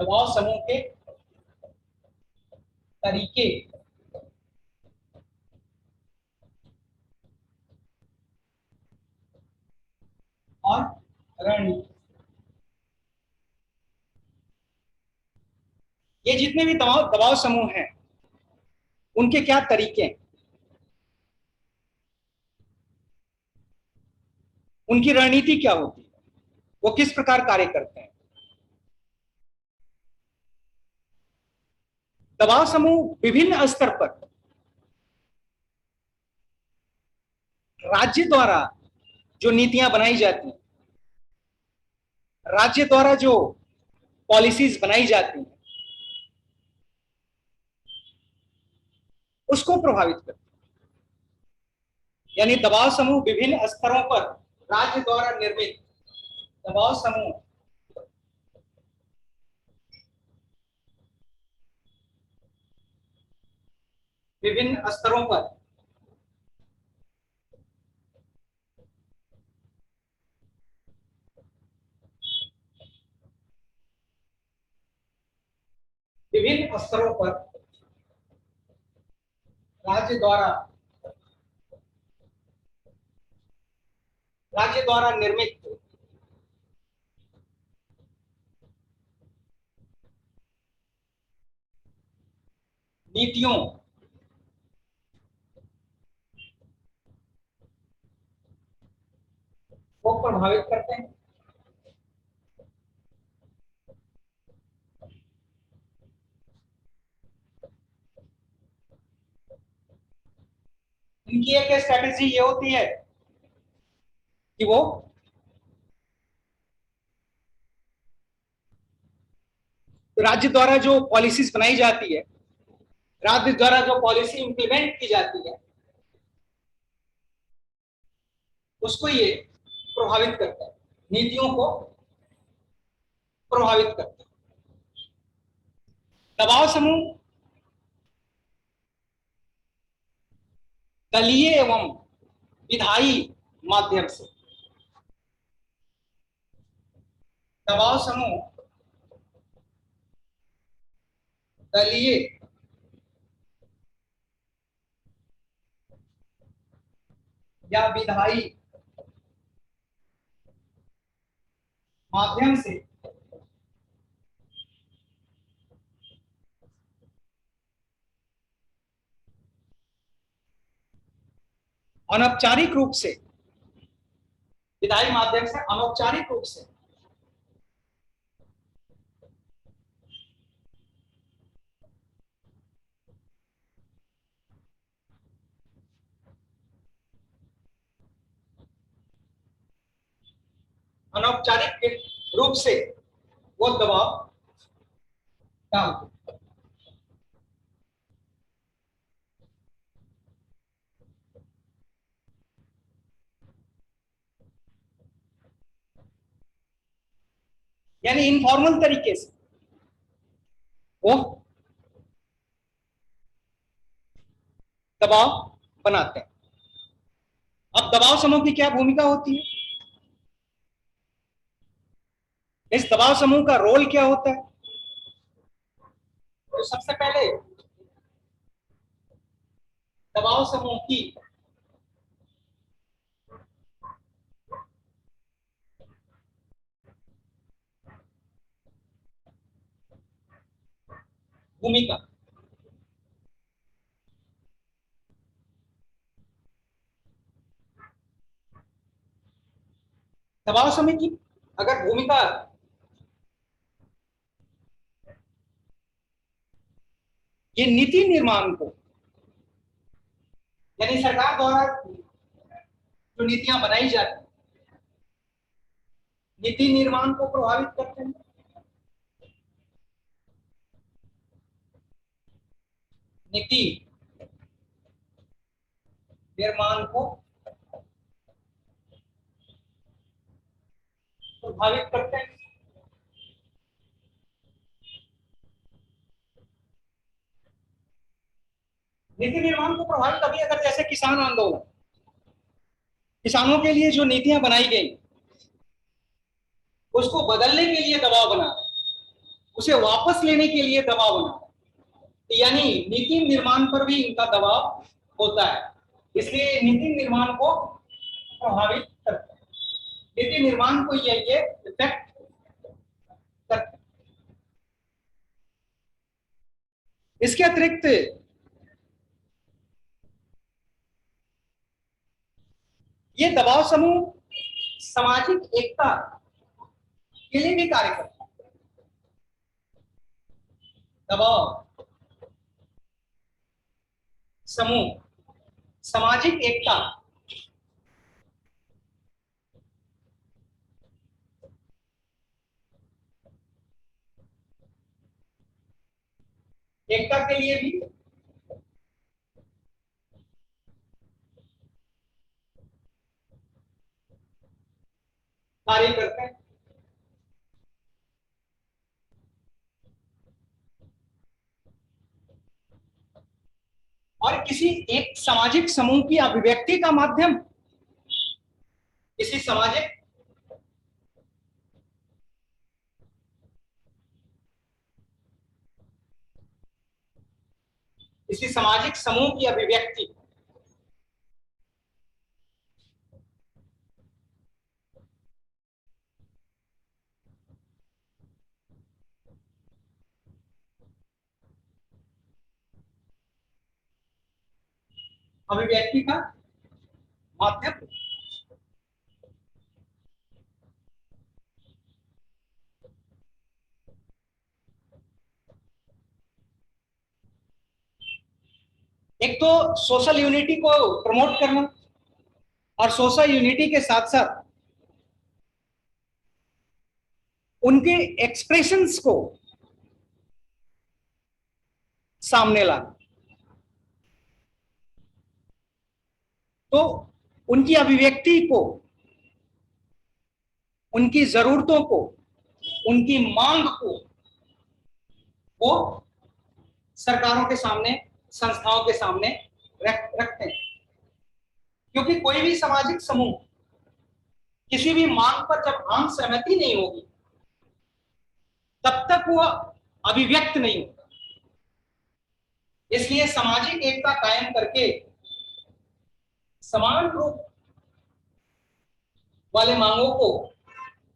दबाव समूह के तरीके और रणनीति। ये जितने भी दबाव दबाव समूह हैं उनके क्या तरीके हैं, उनकी रणनीति क्या होती है, वो किस प्रकार कार्य करते हैं। दबाव समूह विभिन्न स्तर पर राज्य द्वारा जो नीतियां बनाई जाती हैं, राज्य द्वारा जो पॉलिसीज बनाई जाती हैं, उसको प्रभावित करती है। यानी दबाव समूह विभिन्न स्तरों पर राज्य द्वारा निर्मित दबाव समूह विभिन्न स्तरों पर राज्य द्वारा निर्मित नीतियों को प्रभावित करते हैं। इनकी एक स्ट्रेटेजी ये होती है कि वो राज्य द्वारा जो पॉलिसीज बनाई जाती है, राज्य द्वारा जो पॉलिसी इंप्लीमेंट की जाती है, उसको ये प्रभावित करता है, नीतियों को प्रभावित करता है। दबाव समूह दलीय एवं विधायी माध्यम से, दबाव समूह दलीय या विधायी माध्यम से अनौपचारिक रूप से, विधायी माध्यम से अनौपचारिक रूप से अनौपचारिक रूप से वो दबाव डालते हैं। यानी इनफॉर्मल तरीके से वो दबाव बनाते हैं। अब दबाव समूह की क्या भूमिका होती है, इस दबाव समूह का रोल क्या होता है। तो सबसे पहले दबाव समूह की भूमिका, दबाव समूह की अगर भूमिका ये नीति निर्माण को, यानी सरकार द्वारा जो नीतियां बनाई जाती है, नीति निर्माण को प्रभावित करते हैं। नीति निर्माण को प्रभावित करते हैं। नीति निर्माण को प्रभावित अभी अगर जैसे किसान आंदोलन, किसानों के लिए जो नीतियां बनाई गई उसको बदलने के लिए दबाव बना रहे, उसे वापस लेने के लिए दबाव बनाता है। यानी नीति निर्माण पर भी इनका दबाव होता है, इसलिए नीति निर्माण को प्रभावित करता है, नीति निर्माण को ये इफेक्ट करता है। इसके अतिरिक्त ये दबाव समूह सामाजिक एकता के लिए भी कार्य करता है। दबाव समूह सामाजिक एकता एकता के लिए भी कार्य करते हैं। और किसी एक सामाजिक समूह की अभिव्यक्ति का माध्यम किसी सामाजिक समूह की अभिव्यक्ति का माध्यम एक तो सोशल यूनिटी को प्रमोट करना और सोशल यूनिटी के साथ साथ उनके एक्सप्रेशंस को सामने लाना, तो उनकी अभिव्यक्ति को, उनकी जरूरतों को, उनकी मांग को वो सरकारों के सामने, संस्थाओं के सामने रखते हैं। क्योंकि कोई भी सामाजिक समूह किसी भी मांग पर जब आम सहमति नहीं होगी तब तक वो अभिव्यक्त नहीं होगा। इसलिए सामाजिक एकता कायम करके समान रूप वाले मांगों को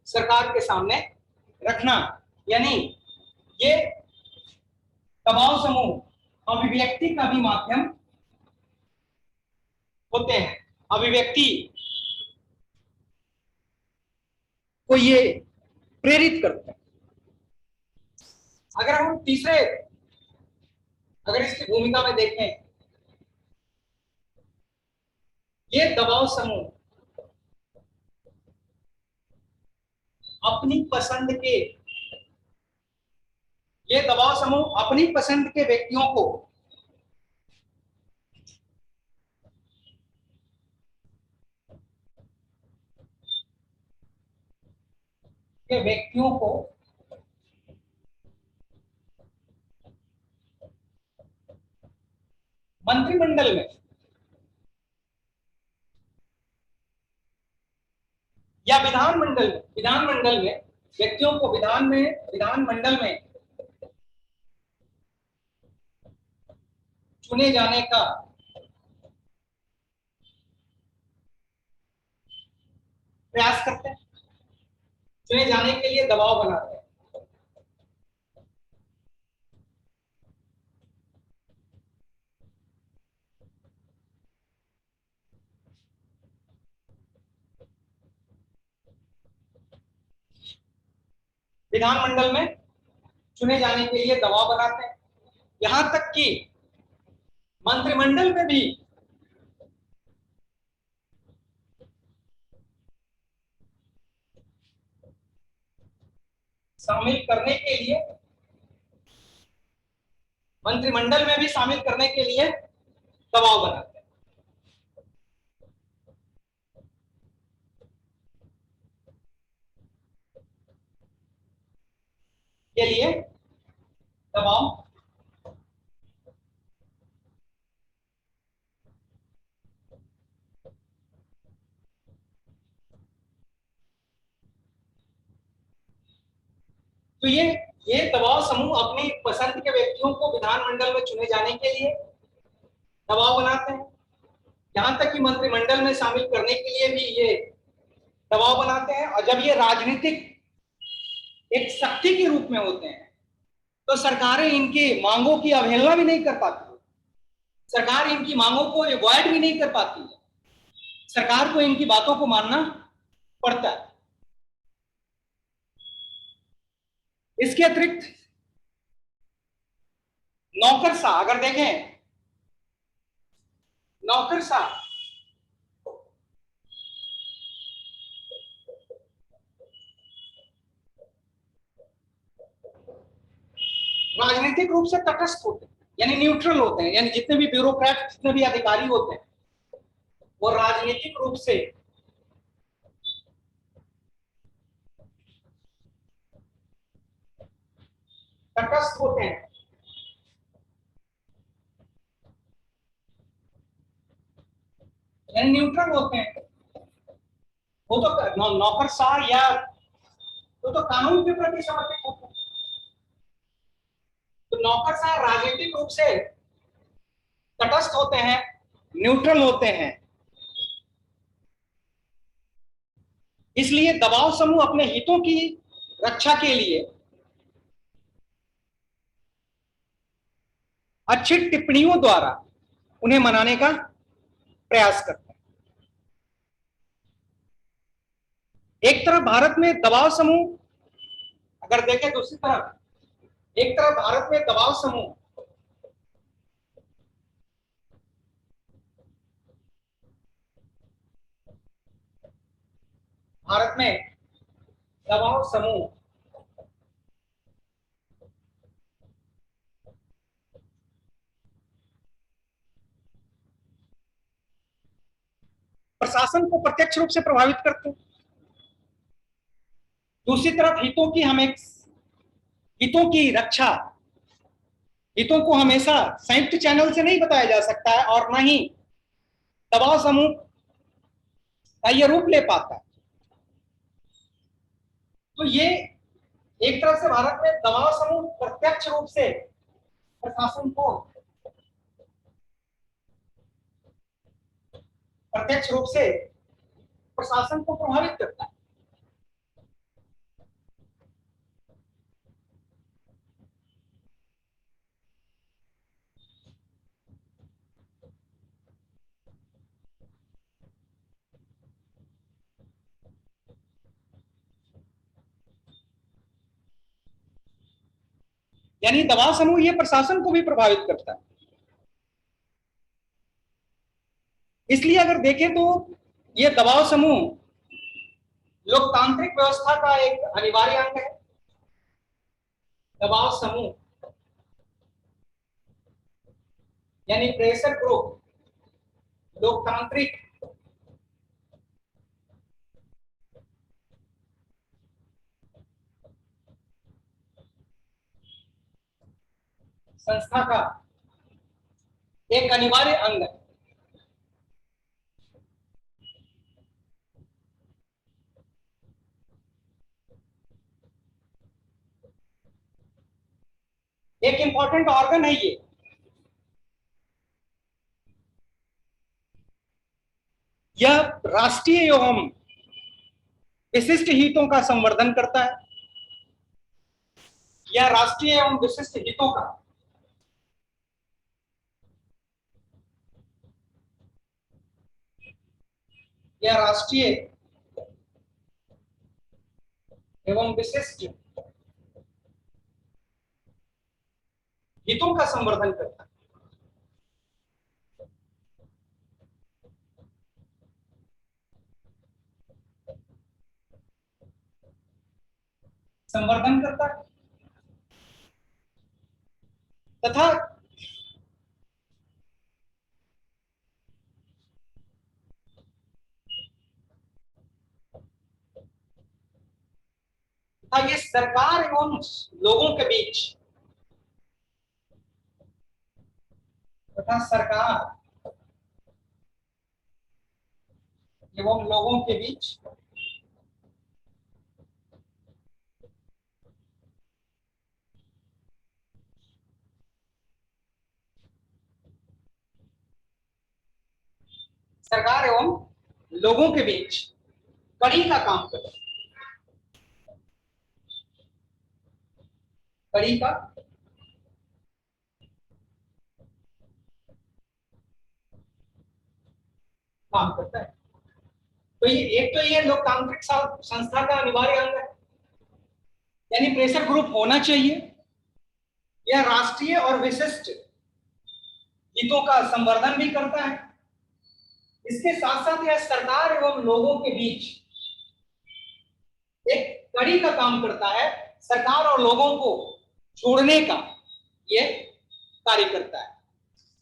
सरकार के सामने रखना, यानी ये दबाव समूह अभिव्यक्ति का भी माध्यम होते हैं। अभिव्यक्ति को ये प्रेरित करते हैं। अगर हम अगर इसकी भूमिका में देखें, ये दबाव समूह अपनी पसंद के व्यक्तियों को मंत्रिमंडल में या विधानमंडल में व्यक्तियों को विधानमंडल में चुने जाने का प्रयास करते हैं, चुने जाने के लिए दबाव बनाते हैं। विधानमंडल में चुने जाने के लिए दबाव बनाते हैं, यहां तक कि मंत्रिमंडल में भी शामिल करने के लिए दबाव बनाते हैं। के लिए दबाव तो ये ये दबाव समूह अपनी पसंद के व्यक्तियों को विधानमंडल में चुने जाने के लिए दबाव बनाते हैं, यहां तक कि मंत्रिमंडल में शामिल करने के लिए भी ये दबाव बनाते हैं। और जब ये राजनीतिक एक शक्ति के रूप में होते हैं तो सरकारें इनकी मांगों की अवहेलना भी नहीं कर पाती, सरकार इनकी मांगों को अवॉइड भी नहीं कर पाती है, सरकार को इनकी बातों को मानना पड़ता है। इसके अतिरिक्त नौकरशाह अगर देखें, नौकरशाह राजनीतिक रूप से तटस्थ होते हैं, यानी न्यूट्रल होते हैं, यानी जितने भी ब्यूरोक्रेट, जितने भी अधिकारी होते हैं वो राजनीतिक रूप से तटस्थ होते हैं। यानी न्यूट्रल होते हैं। वो तो नौकरशाह या तो कानून के प्रति समर्पित होते हैं। तो नौकरशाह राजनीतिक रूप से तटस्थ होते हैं, न्यूट्रल होते हैं। इसलिए दबाव समूह अपने हितों की रक्षा के लिए अच्छी टिप्पणियों द्वारा उन्हें मनाने का प्रयास करते हैं। एक तरफ भारत में दबाव समूह अगर देखें, दूसरी तरफ एक तरफ भारत में दबाव समूह भारत में दबाव समूह प्रशासन को प्रत्यक्ष रूप से प्रभावित करते हैं। दूसरी तरफ हितों की रक्षा, हितों को हमेशा संयुक्त चैनल से नहीं बताया जा सकता है और न ही दबाव समूह का ये रूप ले पाता है। तो ये एक तरफ से भारत में दबाव समूह प्रत्यक्ष रूप से प्रशासन को प्रभावित करता है। यानी दबाव समूह ये प्रशासन को भी प्रभावित करता है। इसलिए अगर देखें तो ये दबाव समूह लोकतांत्रिक व्यवस्था का एक अनिवार्य अंग है। दबाव समूह यानी प्रेशर ग्रुप लोकतांत्रिक संस्था का एक अनिवार्य अंग है। एक इंपॉर्टेंट ऑर्गन है ये। यह राष्ट्रीय एवं विशिष्ट हितों का संवर्धन करता है। यह राष्ट्रीय एवं विशिष्ट हितों का यह राष्ट्रीय एवं विशिष्ट हितों का संवर्धन करता है। संवर्धन करता है तथा ये सरकार एवं लोगों के बीच तथा सरकार एवं लोगों के बीच सरकार एवं लोगों के बीच कड़ी का काम करता है, कड़ी का काम करता है। तो ये एक तो ये लोकतांत्रिक संस्था का अनिवार्य अंग है, यानी प्रेशर ग्रुप होना चाहिए। यह राष्ट्रीय और विशिष्ट हितों का संवर्धन भी करता है। इसके साथ साथ यह सरकार एवं लोगों के बीच एक कड़ी का काम करता है, सरकार और लोगों को जोड़ने का यह कार्य करता है।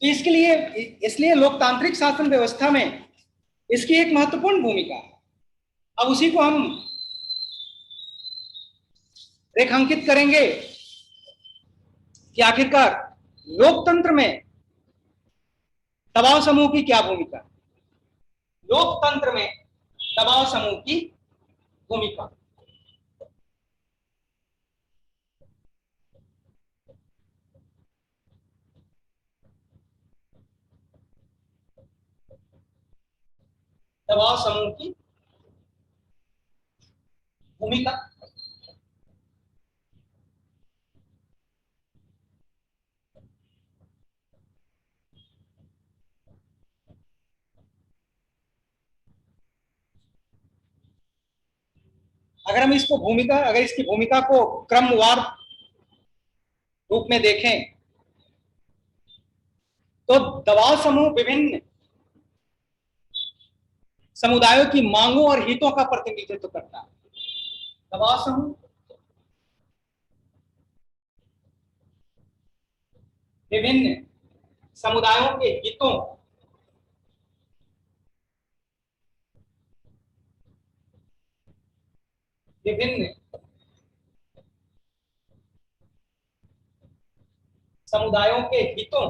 तो इसके लिए इसलिए लोकतांत्रिक शासन व्यवस्था में इसकी एक महत्वपूर्ण भूमिका है। अब उसी को हम रेखांकित करेंगे कि आखिरकार लोकतंत्र में दबाव समूह की क्या भूमिका, लोकतंत्र में दबाव समूह की भूमिका। दबाव समूह की भूमिका अगर इसकी भूमिका को क्रमवार रूप में देखें तो दबाव समूह विभिन्न समुदायों की मांगों और हितों का प्रतिनिधित्व करता है। दबाव समूह विभिन्न समुदायों के हितों विभिन्न समुदायों के हितों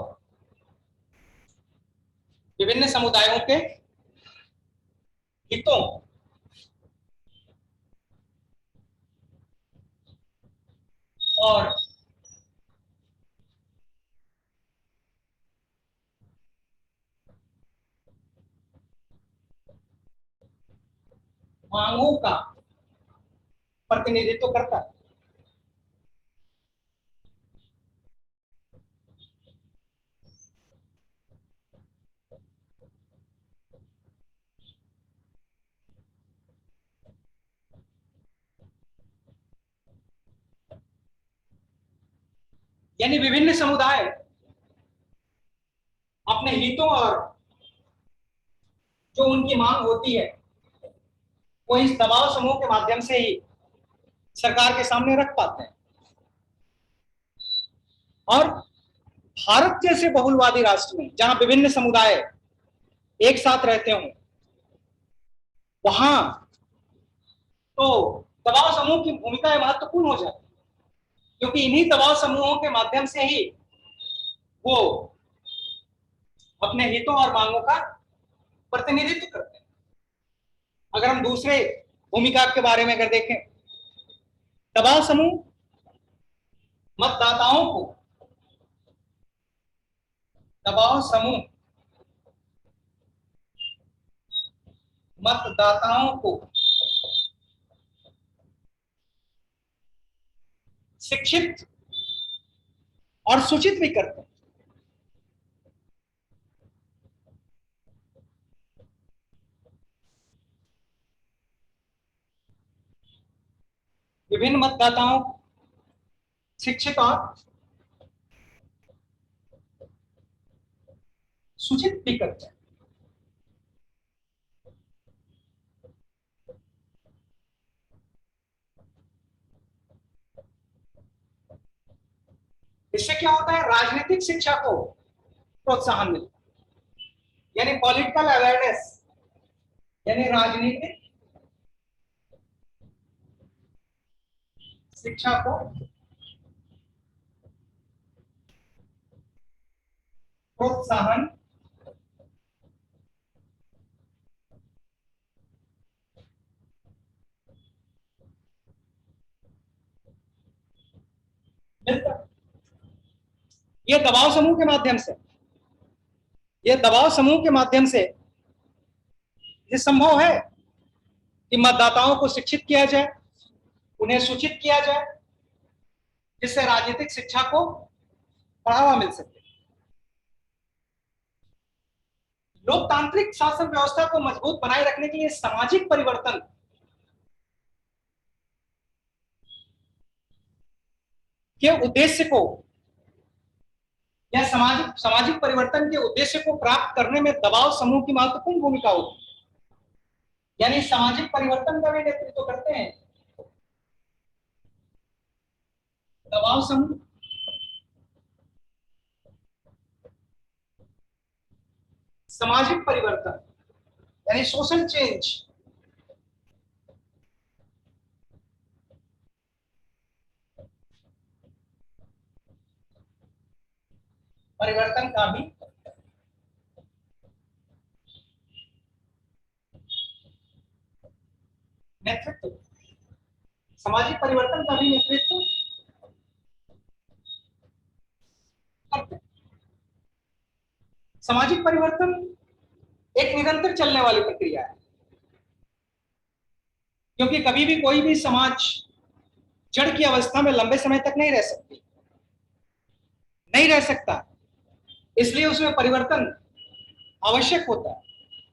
विभिन्न समुदायों के हितों और मांगों का प्रतिनिधित्व करता है। यानी विभिन्न समुदाय अपने हितों और जो उनकी मांग होती है वो इस दबाव समूह के माध्यम से ही सरकार के सामने रख पाते हैं। और भारत जैसे बहुलवादी राष्ट्र में जहां विभिन्न समुदाय एक साथ रहते हों, वहां तो दबाव समूह की भूमिका महत्वपूर्ण हो जाती है, क्योंकि इन्हीं दबाव समूहों के माध्यम से ही वो अपने हितों और मांगों का प्रतिनिधित्व करते हैं। अगर हम दूसरे भूमिका के बारे में अगर देखें, दबाव समूह मतदाताओं को दबाव समूह मतदाताओं को शिक्षित और सूचित भी करते हैं। विभिन्न मतदाताओं शिक्षित और सूचित भी करते हैं। इससे क्या होता है, राजनीतिक शिक्षा को प्रोत्साहन मिलता है, यानी पॉलिटिकल अवेयरनेस, यानी राजनीतिक शिक्षा को प्रोत्साहन मिलता है। ये दबाव समूह के माध्यम से ये संभव है कि मतदाताओं को शिक्षित किया जाए, उन्हें सूचित किया जाए, जिससे राजनीतिक शिक्षा को बढ़ावा मिल सके। लोकतांत्रिक शासन व्यवस्था को मजबूत बनाए रखने के लिए सामाजिक परिवर्तन के उद्देश्य को या सामाजिक परिवर्तन के उद्देश्य को प्राप्त करने में दबाव समूह की महत्वपूर्ण भूमिका होती है। यानी सामाजिक परिवर्तन का भी नेतृत्व करते हैं दबाव समूह। सामाजिक परिवर्तन यानी सोशल चेंज परिवर्तन का भी नेतृत्व, सामाजिक परिवर्तन का भी नेतृत्व करते हैं। सामाजिक परिवर्तन एक निरंतर चलने वाली प्रक्रिया है, क्योंकि कभी भी कोई भी समाज जड़ की अवस्था में लंबे समय तक नहीं रह सकता, इसलिए उसमें परिवर्तन आवश्यक होता है।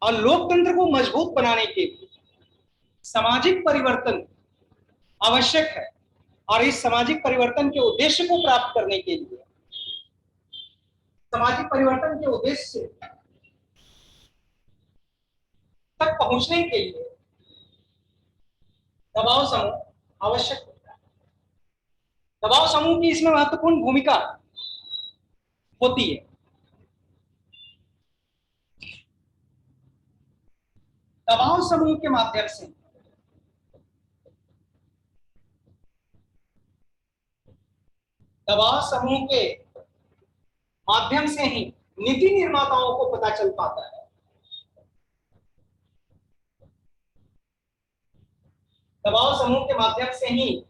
और लोकतंत्र को मजबूत बनाने के लिए सामाजिक परिवर्तन आवश्यक है, और इस सामाजिक परिवर्तन के उद्देश्य को प्राप्त करने के लिए, सामाजिक परिवर्तन के उद्देश्य तक पहुंचने के लिए दबाव समूह आवश्यक होता है। दबाव समूह की इसमें महत्वपूर्ण भूमिका होती है। दबाव समूह के माध्यम से दबाव समूह के माध्यम से ही नीति निर्माताओं को पता चल पाता है, दबाव समूह के माध्यम से ही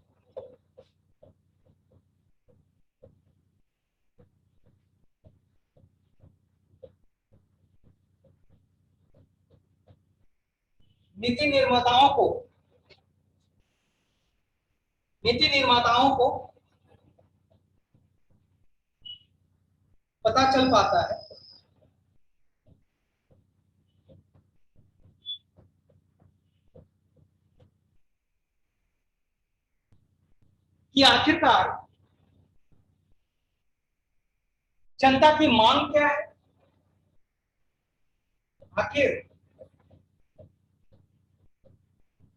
नीति निर्माताओं को पता चल पाता है कि आखिरकार जनता की मांग क्या है, आखिर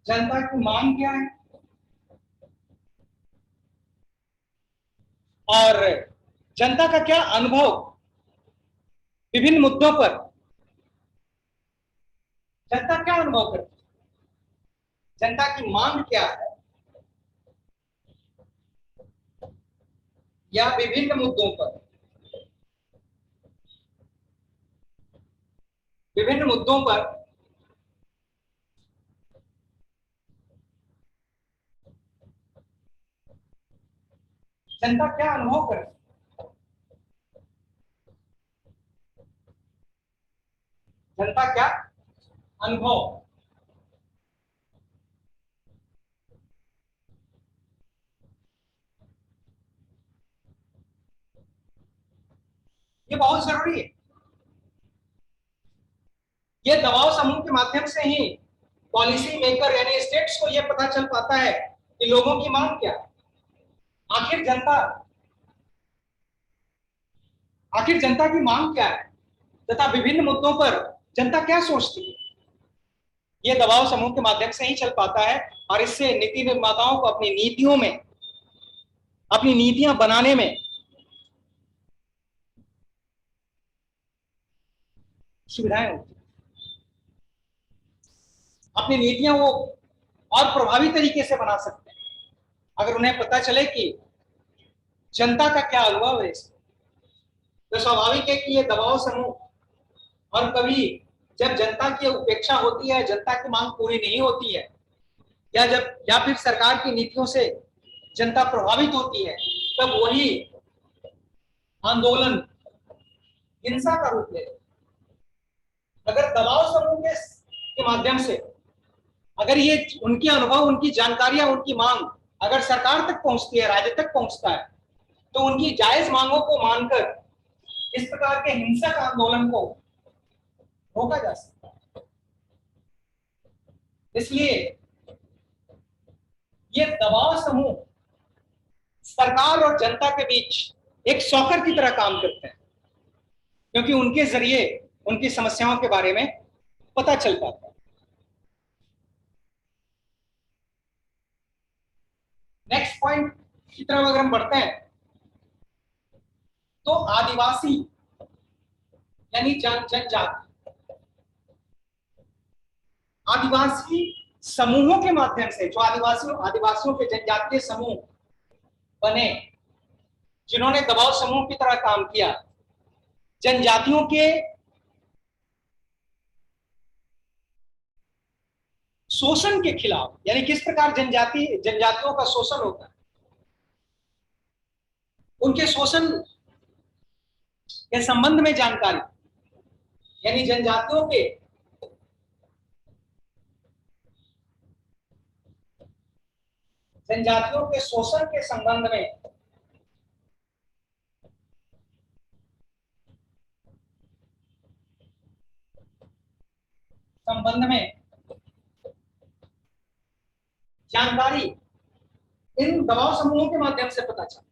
जनता की मांग क्या है, और जनता का क्या अनुभव विभिन्न मुद्दों पर, जनता क्या अनुभव करती है, जनता की मांग क्या है, या विभिन्न मुद्दों पर जनता क्या अनुभव करती है, जनता क्या अनुभव, ये बहुत जरूरी है। ये दबाव समूह के माध्यम से ही पॉलिसी मेकर यानी स्टेट्स को यह पता चल पाता है कि लोगों की मांग क्या है, आखिर जनता की मांग क्या है, तथा विभिन्न मुद्दों पर जनता क्या सोचती है। यह दबाव समूह के माध्यम से ही चल पाता है, और इससे नीति निर्माताओं को अपनी नीतियां बनाने में सुविधाएं होती है। अपनी नीतियां वो और प्रभावी तरीके से बना सकते हैं अगर उन्हें पता चले कि जनता का क्या अनुभव है इसमें। तो स्वाभाविक है कि ये दबाव समूह, और कभी जब जनता की उपेक्षा होती है, जनता की मांग पूरी नहीं होती है, या फिर सरकार की नीतियों से जनता प्रभावित होती है, तब वही आंदोलन हिंसा का रूप ले। अगर दबाव समूह के के माध्यम से अगर ये उनके अनुभव, उनकी जानकारियां, उनकी मांग अगर सरकार तक पहुंचती है, राज्य तक पहुंचता है, तो उनकी जायज मांगों को मानकर इस प्रकार के हिंसक आंदोलन को रोका जा सकता है। इसलिए ये दबाव समूह सरकार और जनता के बीच एक सॉकर की तरह काम करते हैं, क्योंकि उनके जरिए उनकी समस्याओं के बारे में पता चल पाता है। नेक्स्ट पॉइंट की तरफ अगर हम बढ़ते हैं, तो आदिवासी यानी जनजाति, आदिवासी समूहों के माध्यम से जो आदिवासियों के जनजातीय समूह बने, जिन्होंने दबाव समूह की तरह काम किया, जनजातियों के शोषण के खिलाफ, यानी किस प्रकार जनजातियों का शोषण होता है, उनके शोषण के संबंध में जानकारी, यानी जनजातियों के शोषण के संबंध में जानकारी इन दबाव समूहों के माध्यम से पता चला।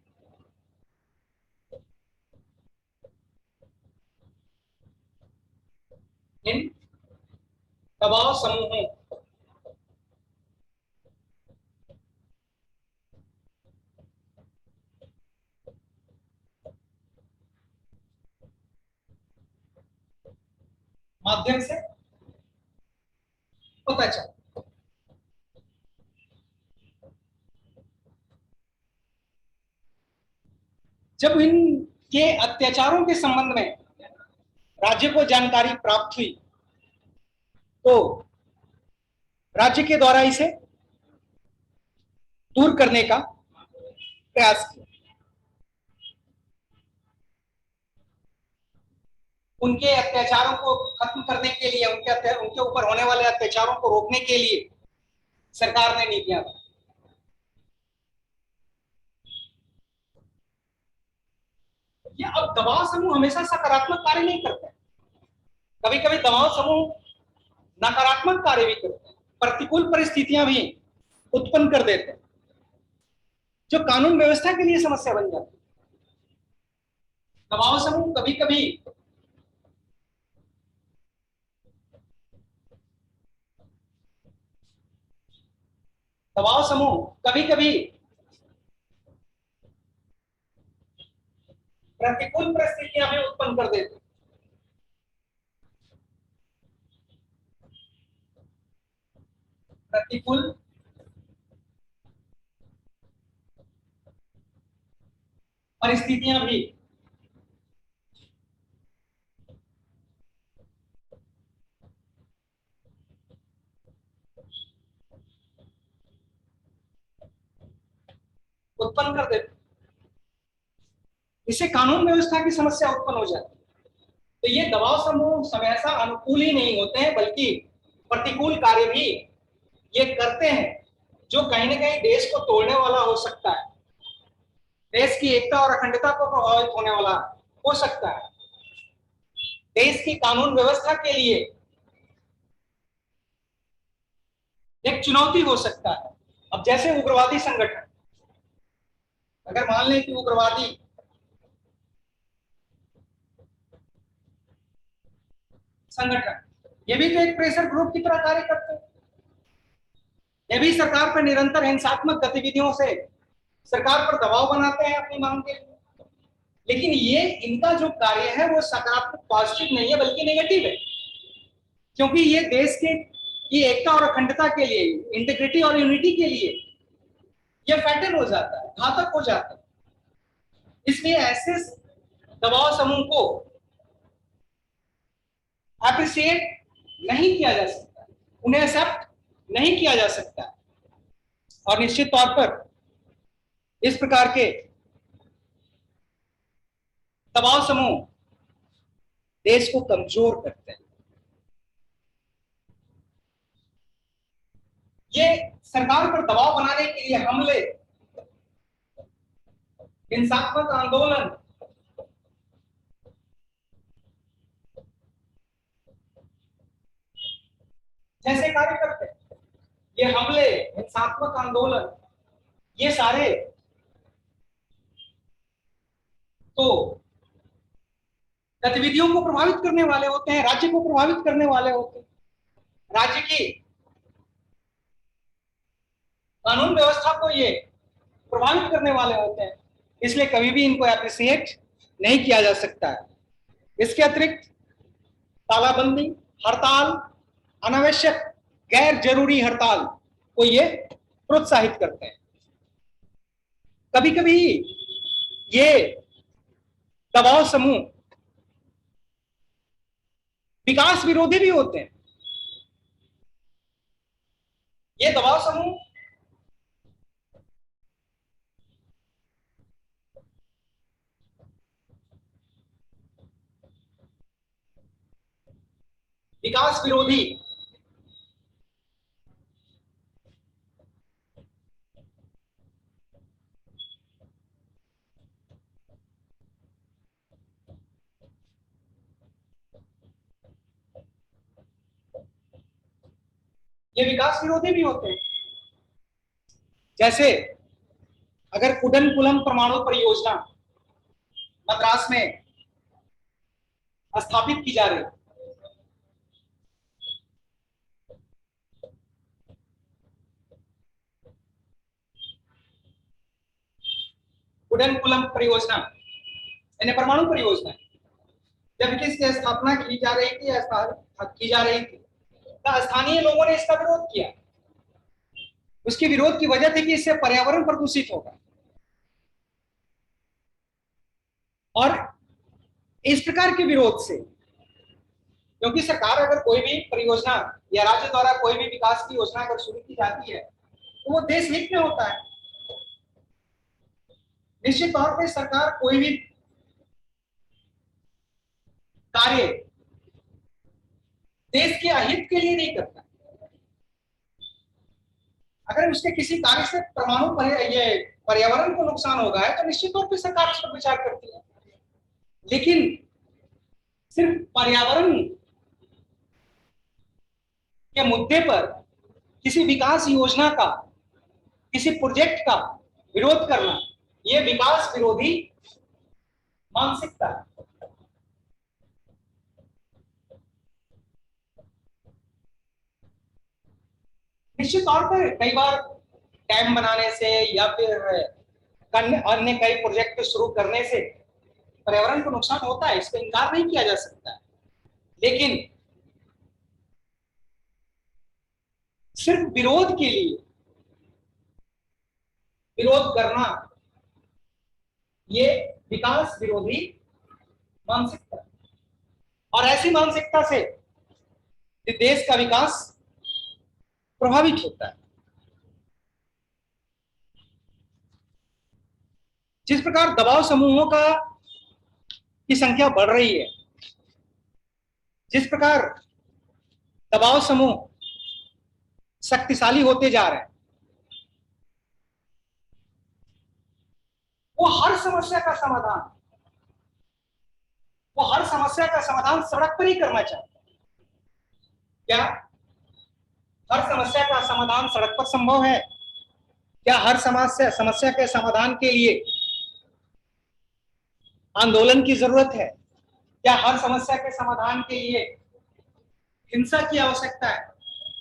इन दबाव समूहों माध्यम से पता चला। जब इनके अत्याचारों के संबंध में राज्य को जानकारी प्राप्त हुई, तो राज्य के द्वारा इसे दूर करने का प्रयास किया। उनके अत्याचारों को खत्म करने के लिए, उनके ऊपर होने वाले अत्याचारों को रोकने के लिए सरकार ने नीतियां बनाई। ये अब दबाव समूह हमेशा सकारात्मक कार्य नहीं करते, कभी कभी दबाव समूह नकारात्मक कार्य भी करते हैं, प्रतिकूल परिस्थितियां भी उत्पन्न कर देते हैं, जो कानून व्यवस्था के लिए समस्या बन जाती है। दबाव समूह कभी कभी प्रतिकूल परिस्थितियां भी उत्पन्न कर देते हैं। प्रतिकूल परिस्थितियां भी उत्पन्न कर देते, इससे कानून व्यवस्था की समस्या उत्पन्न हो जाती है। तो ये दबाव समूह हमेशा अनुकूल ही नहीं होते हैं, बल्कि प्रतिकूल कार्य भी ये करते हैं, जो कहीं ना कहीं देश को तोड़ने वाला हो सकता है, देश की एकता और अखंडता को प्रभावित होने वाला हो सकता है, देश की कानून व्यवस्था के लिए एक चुनौती हो सकता है। अब जैसे उग्रवादी संगठन, अगर मान लें कि उग्रवादी संगठन, ये भी तो एक प्रेशर ग्रुप की तरह कार्य करते हैं, ये भी सरकार पर निरंतर हिंसात्मक गतिविधियों से सरकार पर दबाव बनाते हैं अपनी मांग के लिए। लेकिन ये इनका जो कार्य है वो सकारात्मक पॉजिटिव नहीं है, बल्कि नेगेटिव है, क्योंकि ये देश के की एकता और अखंडता के लिए, इंटीग्रिटी और यूनिटी के लिए ये फैटल हो जाता है, घातक हो जाता है। इसलिए ऐसे दबाव समूह को अप्रिशिएट नहीं किया जा सकता, उन्हें एक्सेप्ट नहीं किया जा सकता, और निश्चित तौर पर इस प्रकार के दबाव समूह देश को कमजोर करते हैं। ये सरकार पर दबाव बनाने के लिए हमले, हिंसात्मक आंदोलन, जैसे कार्य करते हैं। ये हमले, हिंसात्मक आंदोलन, ये सारे तो गतिविधियों को प्रभावित करने वाले होते हैं, राज्य को प्रभावित करने वाले होते हैं, राज्य की कानून व्यवस्था को ये प्रभावित करने वाले होते हैं, इसलिए कभी भी इनको एप्रिसिएट नहीं किया जा सकता है। इसके अतिरिक्त तालाबंदी, हड़ताल, अनावश्यक गैर जरूरी हड़ताल को ये प्रोत्साहित करते हैं। कभी कभी ये दबाव समूह विकास विरोधी भी होते हैं। ये दबाव समूह विकास विरोधी ये विकास विरोधी भी होते हैं। जैसे अगर कुडनकुलम परमाणु परियोजना मद्रास में स्थापित की जा रही, कुडनकुलम परियोजना यानी परमाणु परियोजना, जब इसकी स्थापना की जा रही थी तो स्थानीय लोगों ने इसका विरोध किया। उसकी विरोध की वजह थी कि इससे पर्यावरण प्रदूषित होगा, और इस प्रकार के विरोध से, क्योंकि सरकार अगर कोई भी परियोजना या राज्य द्वारा कोई भी विकास की योजना अगर शुरू की जाती है तो वो देश हित में होता है। निश्चित तौर पर सरकार कोई भी कार्य देश के अहित के लिए नहीं करता। अगर उसके किसी कार्य से ये पर्यावरण को नुकसान होगा है तो निश्चित तौर पर सरकार उस पर विचार करती है। लेकिन सिर्फ पर्यावरण के मुद्दे पर किसी विकास योजना का, किसी प्रोजेक्ट का विरोध करना, यह विकास विरोधी मानसिकता है। निश्चित तौर पर कई बार डैम बनाने से या फिर अन्य कई प्रोजेक्ट शुरू करने से पर्यावरण को नुकसान होता है, इसका इनकार नहीं किया जा सकता है। लेकिन सिर्फ विरोध के लिए विरोध करना, ये विकास विरोधी मानसिकता, और ऐसी मानसिकता से देश का विकास प्रभावित होता है। जिस प्रकार दबाव समूहों की संख्या बढ़ रही है, जिस प्रकार दबाव समूह शक्तिशाली होते जा रहे हैं, वो हर समस्या का समाधान सड़क पर ही करना चाहते हैं। क्या हर समस्या का समाधान सड़क पर संभव है? क्या हर समस्या के समाधान के लिए आंदोलन की जरूरत है? क्या हर समस्या के समाधान के लिए हिंसा की आवश्यकता है?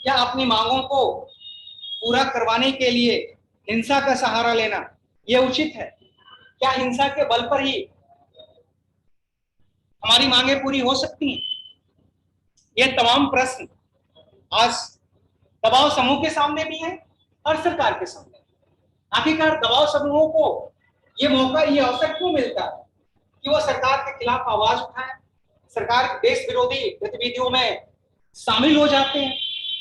क्या अपनी मांगों को पूरा करवाने के लिए हिंसा का सहारा लेना यह उचित है? क्या हिंसा के बल पर ही हमारी मांगे पूरी हो सकती हैं? ये तमाम प्रश्न आज दबाव समूह के सामने भी हैं और सरकार के सामने। आखिरकार दबाव समूहों को ये मौका, ये अवसर क्यों मिलता है कि वो सरकार के खिलाफ आवाज उठाएं, सरकार देश विरोधी गतिविधियों में शामिल हो जाते हैं,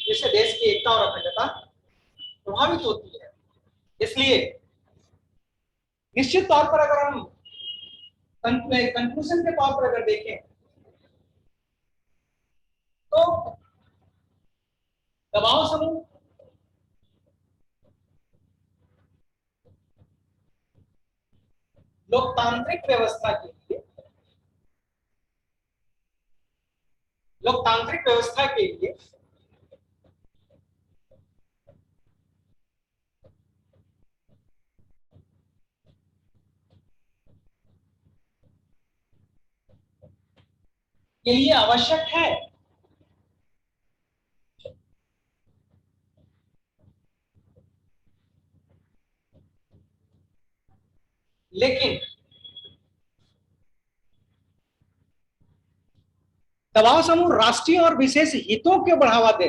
जिससे देश की एकता और अखंडता प्रभावित होती है। इसलिए निश्चित तौर पर अगर हम कंक्लूजन के तौर पर अगर देखें तो दबाव समूह लोकतांत्रिक व्यवस्था के लिए, लोकतांत्रिक व्यवस्था के लिए के लिए आवश्यक है लेकिन दबाव समूह राष्ट्रीय और विशेष हितों को बढ़ावा दे।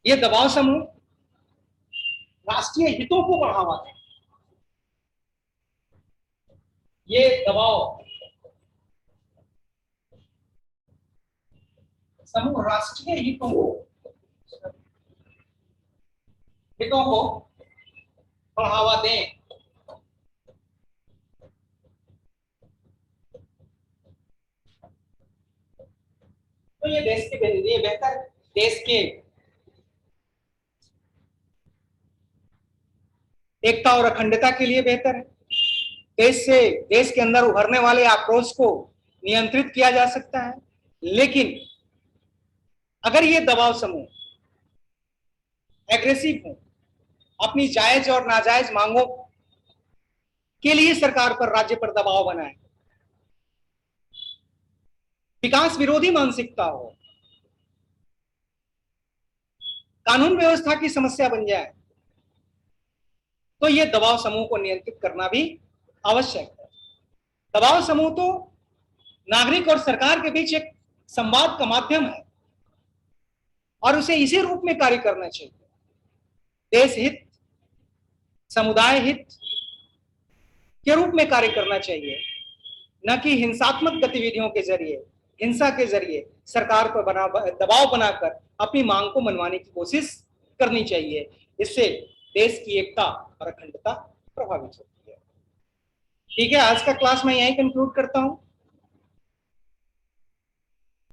ये दबाव समूह राष्ट्रीय हितों को बढ़ावा दे। ये दबाव समूह राष्ट्रीय हितों को बढ़ावा दें। तो ये देश के लिए बेहतर, देश के एकता और अखंडता के लिए बेहतर है। देश के अंदर उभरने वाले आक्रोश को नियंत्रित किया जा सकता है। लेकिन अगर ये दबाव समूह एग्रेसिव हो, अपनी जायज और नाजायज मांगों के लिए सरकार पर, राज्य पर दबाव बनाए, विकास विरोधी मानसिकता हो, कानून व्यवस्था की समस्या बन जाए, तो ये दबाव समूह को नियंत्रित करना भी आवश्यक है। दबाव समूह तो नागरिक और सरकार के बीच एक संवाद का माध्यम है और उसे इसी रूप में कार्य करना चाहिए। देश हित, समुदाय हित के रूप में कार्य करना चाहिए, न कि हिंसात्मक गतिविधियों के जरिए, हिंसा के जरिए सरकार पर दबाव बनाकर अपनी मांग को मनवाने की कोशिश करनी चाहिए। इससे देश की एकता और अखंडता प्रभावित होती है। ठीक है, आज का क्लास मैं यहीं कंक्लूड करता हूं।